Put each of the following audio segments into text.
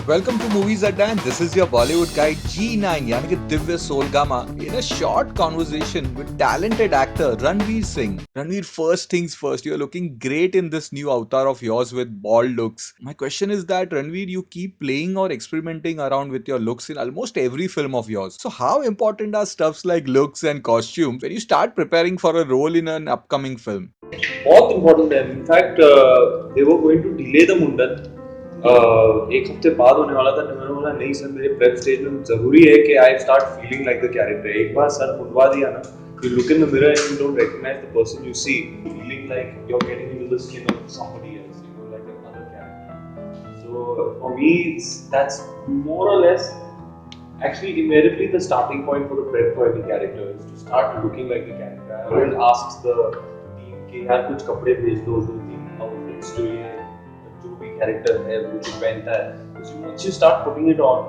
Welcome to Moviez Adda, and this is your Bollywood guide G9 यानी कि Divya Solgama in a short conversation with talented actor Ranveer Singh. Ranveer, first things first, you're looking great in this new avatar of yours with bald looks. My question is that Ranveer, you keep playing or experimenting around with your looks in almost every film of yours. So how important are stuffs like looks and costumes when you start preparing for a role in an upcoming film? बहुत important है in fact they were going to delay the mundan एक हफ्ते बाद होने वाला था मैंने बोला नहीं सर मेरे प्रेप स्टेज में जरूरी है कि I start feeling like the character एक बार सर मुंडवा दिया ना you look in the mirror and you don't recognise the person you see feeling like you are getting into the skin of somebody else you know like another character so for me that's more or less actually invariably the starting point for the prep for any character is to start looking like the character. I always ask the team कि यार कुछ कपड़े भेज दो जो team outfits जो ये जो भी character है वो जो पहनता है so once you start putting it on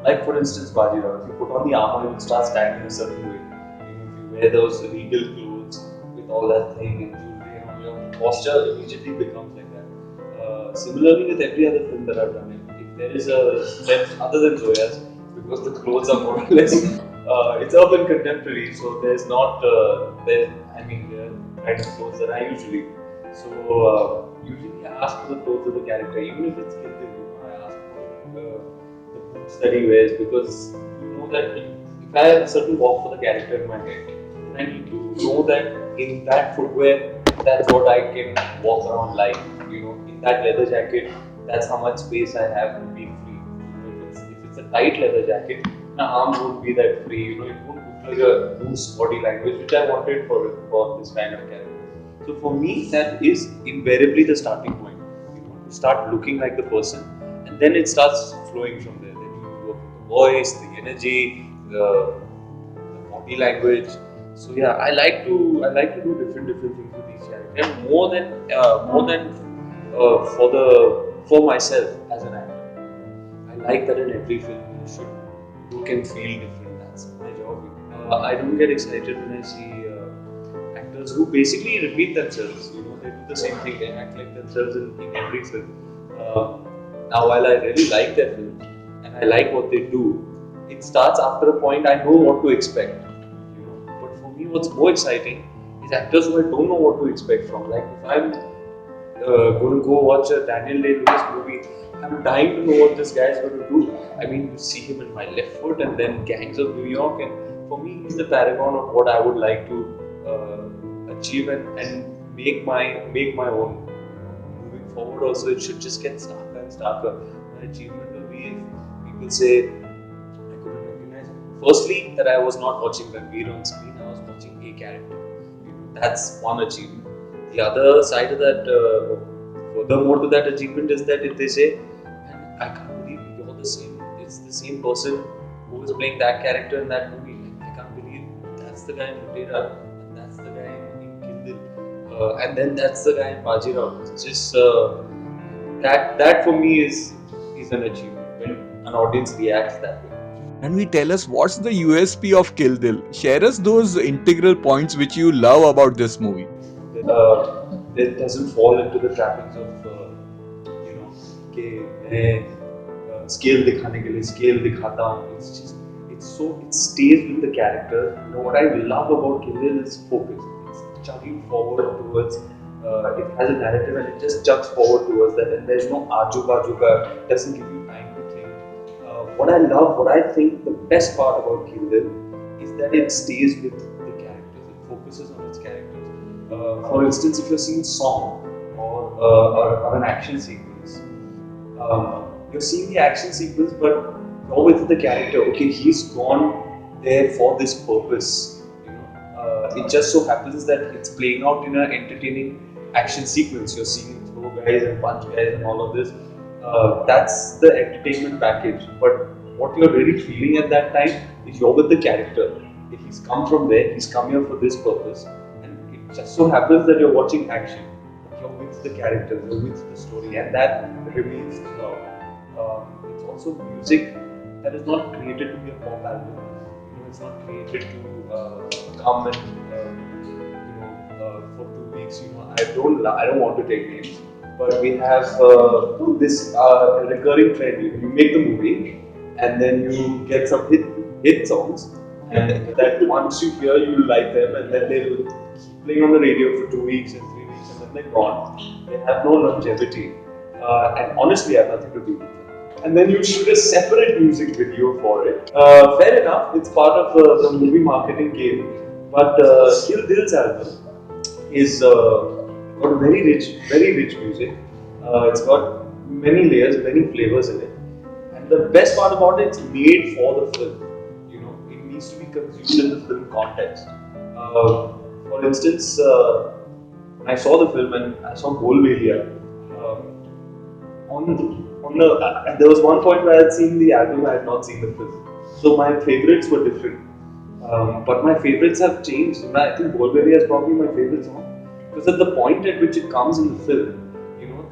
like for instance Bajirao if you put on the armor it starts standing in a certain way if you wear those regal clothes with all that thing and jewelry and your posture immediately becomes like that similarly with every other film that I've done if there is a left other than Zoya's because the clothes are more or less it's urban contemporary so there's not there I mean the kind of clothes that I usually so usually I ask for the clothes of the character even if it's Kill Dil I ask for the boots that he wears because you know that if I have a certain walk for the character in my head then I need to know that in that footwear that's what I can walk around like you know in that leather jacket that's how much space I have to be free it's a tight leather jacket, my arms won't be that free, you know, it won't look like a loose body language, which I wanted for this kind of character. So for me, that is invariably the starting point. You know, to start looking like the person, and then it starts flowing from there. Then you work with the voice, the energy, the body language. So yeah, I like to do different things with each character, and more than for myself as an actor. I like that in every film you should look and feel different. That's my job. I don't get excited when I see actors who basically repeat themselves. You know, they do the same thing. They act like themselves in every film. Now, while I really like their films and I like what they do, it starts after a point. I know what to expect. You know, but for me, what's more exciting is actors who I don't know what to expect from. Like if I'm going to go watch a Daniel Day-Lewis movie. I'm dying to know what this guy is going to do. I mean, you see him in My Left Foot and then Gangs of New York, and for me, he's the paragon of what I would like to achieve and make my own. Moving forward, also, it should just get starker and starker. My achievement will be if people say I couldn't recognize. Firstly, that I was not watching Ranveer on screen, I was watching a character. You know, that's one achievement. The other side of that, furthermore to that achievement, is that if they say, "Man, I can't believe you're the same. It's the same person who was playing that character in that movie. Like, I can't believe that's the guy in Lutera, and that's the guy in Kill Dil, and then that's the guy in Bajirao." It's just that for me is an achievement when an audience reacts that way. And we tell us what's the USP of Kill Dil. Share us those integral points which you love about this movie. It doesn't fall into the trappings of you know कि मैं scale दिखाने के लिए scale दिखाता हूँ. It's just it stays with the character. You know what I love about Kill Dil is focus. It's chugging forward towards. It has a narrative and it just chugs forward towards that, and there's no aju baju ka. Doesn't give you time to think. What I think the best part about Kill Dil is that it stays with the characters. It focuses on its characters. For instance, if you're seeing a song or an action sequence, you're seeing the action sequence, but you're with the character. Okay, he's gone there for this purpose. You know, it just so happens that it's playing out in an entertaining action sequence. You're seeing him throw guys and punch guys and all of this. That's the entertainment package. But what you're really feeling at that time is you're with the character. If he's come from there, he's come here for this purpose. It just so happens that you're watching action, but you're with the characters, you're with the story, and that remains throughout. It's also music that is not created to be a pop album. You know, it's not created to come and for 2 weeks. You know, I don't want to take names, but we have this recurring trend. You make the movie, and then you get some hit songs, and that once you hear, you like them, and then they'll keep playing on the radio for 2 weeks and 3 weeks, and then they're gone. They have no longevity, and honestly, I have nothing to do with them. And then you shoot a separate music video for it. Fair enough, it's part of the movie marketing game. But Kill Dil's album is got very rich music. It's got many layers, many flavors in it. And the best part about it, it's made for the film. You know, it needs to be consumed in the film context. For instance, when I saw the film and I saw Bollywood, on the there was one point where I had seen the album, I had not seen the film. So my favorites were different. But my favorites have changed. I think Bollywood is probably my favorite song because at the point at which it comes in the film, you know,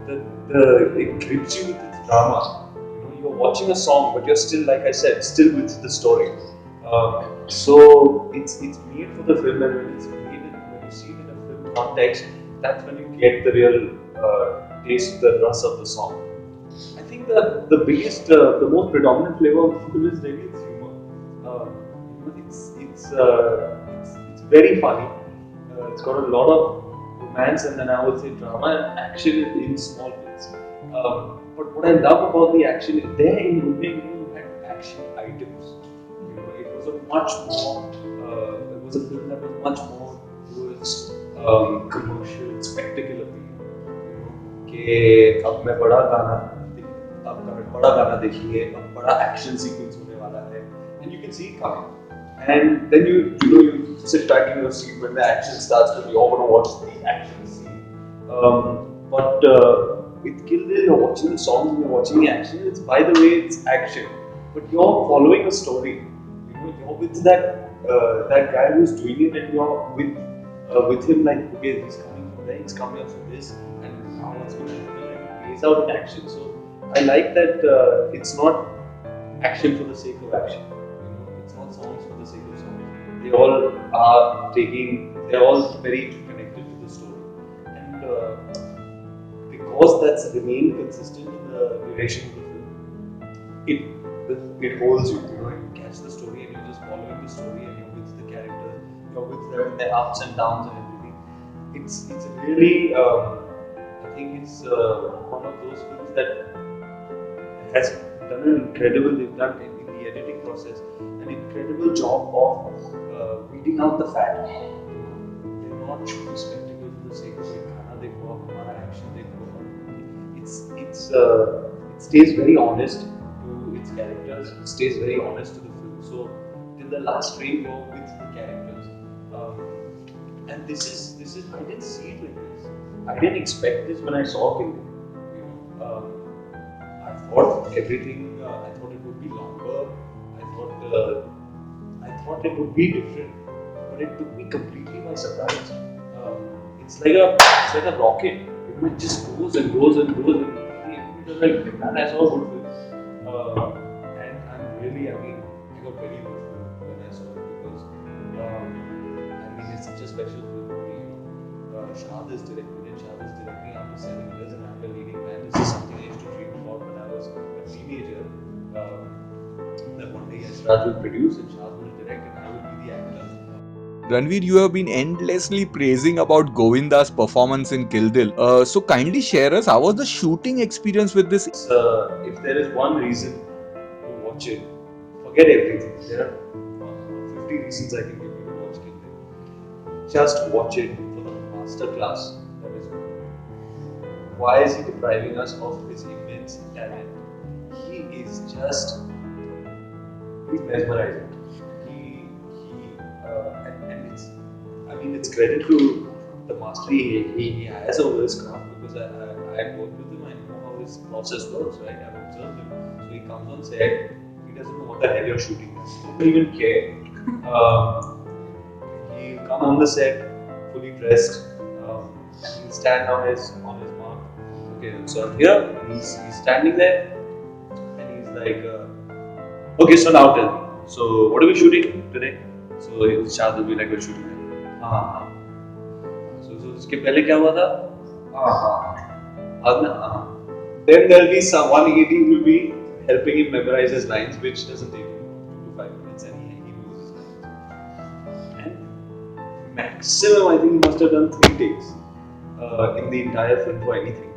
it grips you with its drama. You know, you're watching a song, but you're still, like I said, still with the story. So it's made for the film, and when you see it in a film context, that's when you get the real taste, the rust of the song. I think that the biggest, the most predominant flavor of film is really its humor. It's very funny. It's got a lot of romance, and then I would say drama and action in small bits. But what I love about the action is there in Moviez, you had action items. You know, it was a much more. It was a film that was much more towards commercial, spectacle appeal. कि अब मैं बड़ा गाना देखिए, अब बड़ा action sequence होने वाला है, and you can see it coming. And then you sit back in your seat when the action starts because you all want to watch the action scene. But with Kill Dil, you're watching the songs and you're watching the action. It's by the way, it's action, but you're following a story. You know, you're with that guy who's doing it, and you're with him like, okay, he's coming from there, he's coming from this, and now what's going to happen? And it plays out in action. So I like that it's not action for the sake of action. It's not songs for the sake of songs. They all they're all very connected to the story. And because that's remained consistent in the duration of the film, it holds you. You know, you catch the story and you're just following the story and you're with the characters, you're with them in their ups and downs and everything. It's really, I think it's one of those films that has done an incredible, they've done in the editing process, an incredible job of weeding out the fat. They're not shooting spectacle for the sake of it. Khana dekho, hamara action dekho. It stays very honest to its characters. It stays very honest to the film. So till the last frame, you're with the characters. And this is I didn't see it like this. I didn't expect this when I saw Kill Dil. I thought everything. I thought it would be longer. I thought it would be different, but it took me completely by surprise. It's like a rocket. You know, it just goes and goes and goes, and it was like, man, I saw a good film. And I got very emotional when I saw it because it's such a special film for me. Shahad is directing after 7 years, and I'm the leading man. This is something I used to dream about when I was a teenager. That one day Shahad will produce and Shahad will direct, and I will be the actor. Ranveer, you have been endlessly praising about Govinda's performance in Kill Dil. So kindly share us, how was the shooting experience with this? If there is one reason to watch it, forget everything. There are 50 reasons I can give you to watch Kill Dil. Just watch it for the masterclass that is. Why is he depriving us of his immense talent? He is just, he's mesmerizing. And it's credit to the mastery he has over his craft because I've worked with him. I know how his process works, right? I've observed him. So he comes on set, he doesn't know what the hell you're shooting. He doesn't even care. He'll come on the set fully dressed. He'll stand on his mark. Okay, so I'm here. He's standing there, and he's like, okay, so now tell me. So what are we shooting today? So Shahad will be like, we're shooting. हाँ. So उसके पहले क्या हुआ था? हाँ. Then there'll be some one ED will be helping him memorize his lines, which doesn't take him 2 to 5 minutes, and he knows his lines. And maximum, I think he must have done 3 takes in the entire film for anything.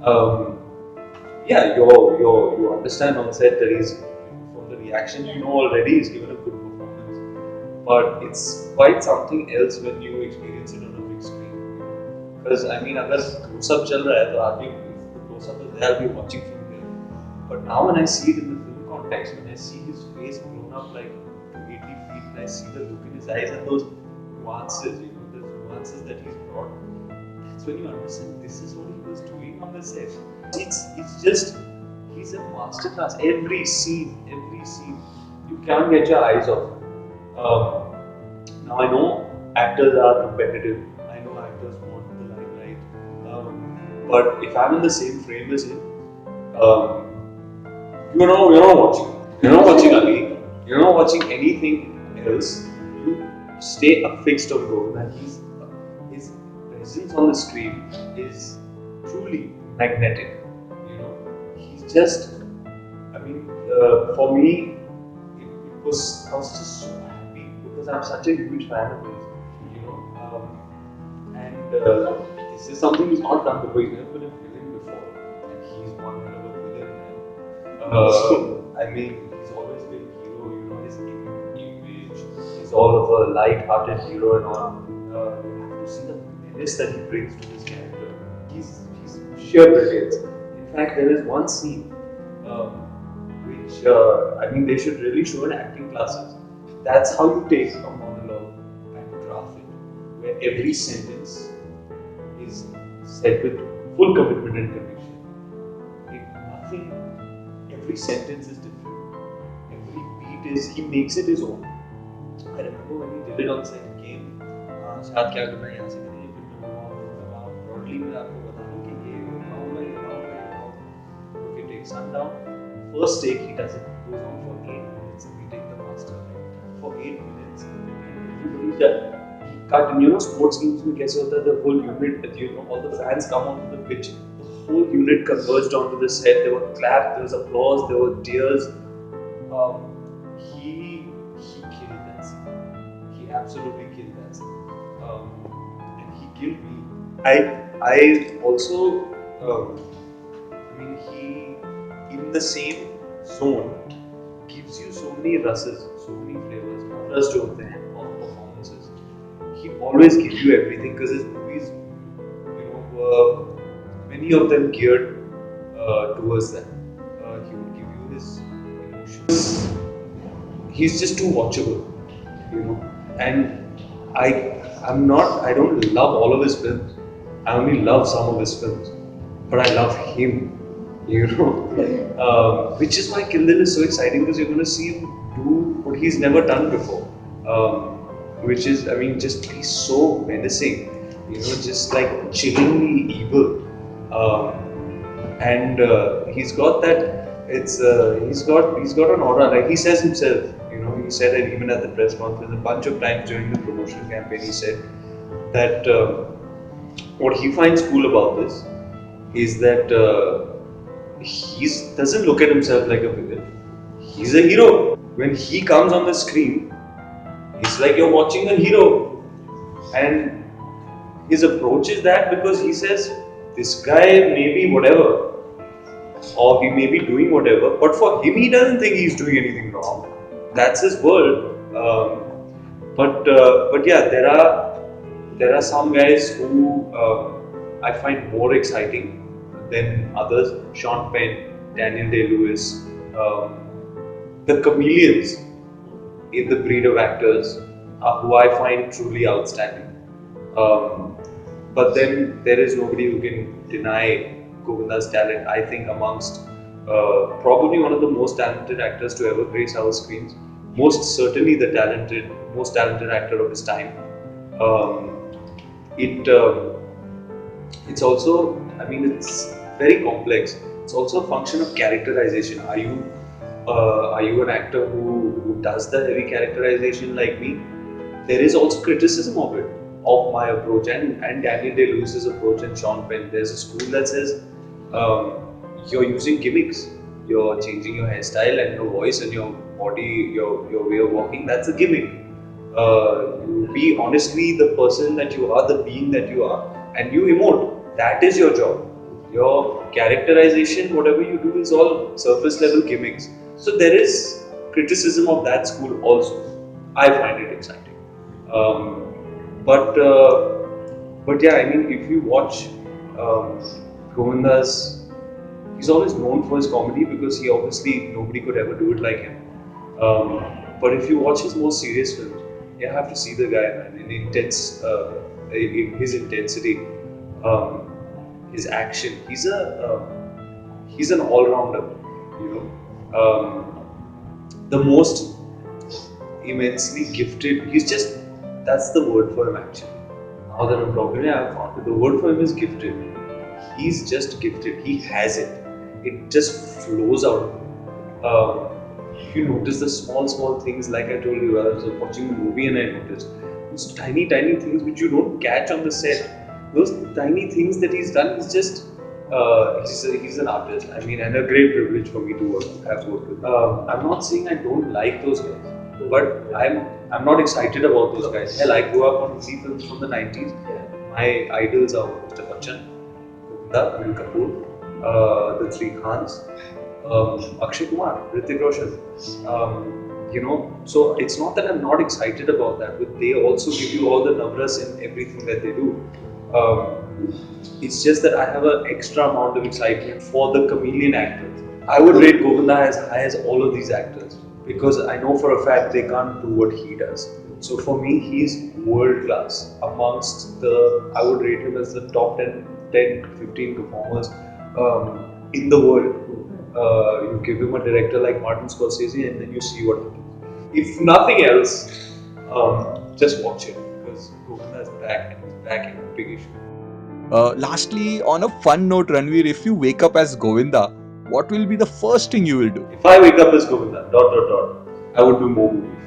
Um, yeah, you understand on set that he's from the reaction you know already he's given a good performance, but it's quite something else when you experience it on a big screen. Because I mean, अगर close up चल रहा है तो आगे if the close up is there, I'll be watching from here. But now when I see it in the film context, when I see his face blown up like to 80 feet, and I see the look in his eyes and those nuances, the nuances that he's brought, that's when you understand this is what he was doing on the set. It's just he's a masterclass. Every scene, you can't get your eyes off him. Now I know actors are competitive. I know actors want the limelight. But if I'm in the same frame as him, you're not watching. You're not watching Ali. You're not watching anything else. You stay affixed on Govind, and his presence on the screen is truly magnetic. He's just. I mean, for me, it was. I was just so happy because I'm such a huge fan of his. And this is something he's not done before. He's never been a villain before, and he's one hell of a villain. I mean, he's always been hero. His image is all of a light-hearted hero and all. You have to see the menace that he brings to his character. He's sheer brilliance. In fact, there is one scene which I mean, they should really show in acting classes. That's how you take a monologue and craft it, where every sentence is said with full commitment and conviction. Every sentence is different. Every beat is, he makes it his own. I remember when he did it on set, he came, शायद क्या करना है यहाँ से करेंगे, फिर मैं वहाँ broadly मैं आपको बता दूँ कि ये okay, take sun down. First take he does it, goes on for 8 minutes, and we take the master for 8 minutes, and everybody does. Cut, and sports games में कैसे होता है, the whole unit, all the fans come onto the pitch, the whole unit converged onto the set, there were claps, there was applause, there were tears. He killed that scene. He absolutely killed that scene. And he killed me. I also, I mean, he, in the same zone, gives you so many russes, so many flavors. Plus जो होते हैं, all performances. He always gives you everything because his movies, were many of them geared towards that. He would give you his emotions. He's just too watchable, And I don't love all of his films. I only love some of his films, but I love him, which is why Kill Dil is so exciting because you're going to see him do what he's never done before. Which is, I mean, just be so menacing, just like chillingly evil. And he's got that. He's got an aura. Like he says himself, he said it even at the press conference a bunch of times during the promotional campaign. He said that what he finds cool about this is that he doesn't look at himself like a villain. He's a hero. When he comes on the screen, it's like you're watching a hero, and his approach is that because he says this guy may be whatever, or he may be doing whatever, but for him he doesn't think he's doing anything wrong. That's his world. But yeah, there are some guys who I find more exciting than others. Sean Penn, Daniel Day-Lewis, the chameleons in the breed of actors who I find truly outstanding. But then there is nobody who can deny Govinda's talent. I think amongst probably one of the most talented actors to ever grace our screens, most certainly the most talented actor of his time. It's also, I mean, it's very complex. It's also a function of characterization. Are you an actor who does the heavy characterization like me? There is also criticism of it. of my approach and Daniel Day-Lewis's approach and Sean Penn. There's a school that says you're using gimmicks, you're changing your hairstyle and your voice and your body, your way of walking. That's a gimmick. You be honestly the person that you are, the being that you are, and you emote. That is your job. Your characterization, whatever you do, is all surface level gimmicks. So there is criticism of that school also. I find it exciting. But but yeah, I mean, if you watch Govinda's, he's always known for his comedy because he obviously nobody could ever do it like him. But if you watch his more serious films, you have to see the guy, man, in his intensity, his action. He's an all-rounder, you know. The most immensely gifted. That's the word for him actually. Now that I'm talking, I've found it. The word for him is gifted. He's just gifted. He has it. It just flows out. You notice the small things, like I told you. I was watching a movie and I noticed those tiny things which you don't catch on the set. Those tiny things that he's done is just. He's an artist. I mean, and a great privilege for me to have worked with. I'm not saying I don't like those guys, but I'm not excited about those guys. Hell, I grew up on Hindi films from the 90s. My idols are Mr. Bachchan, Adda, Anil Kapoor, the three Khans, Akshay Kumar, Hrithik Roshan. So it's not that I'm not excited about that, but they also give you all the numbers in everything that they do. It's just that I have an extra amount of excitement for the chameleon actors. I would rate Govinda as high as all of these actors because I know for a fact they can't do what he does. So for me, he's world class amongst I would rate him as the top 10 15 performers in the world. You give him a director like Martin Scorsese and then you see what happens. If nothing else, just watch it because Govinda is back and he's back in a big issue. Lastly, on a fun note, Ranveer, if you wake up as Govinda, what will be the first thing you will do? If I wake up as Govinda, I would do more movies.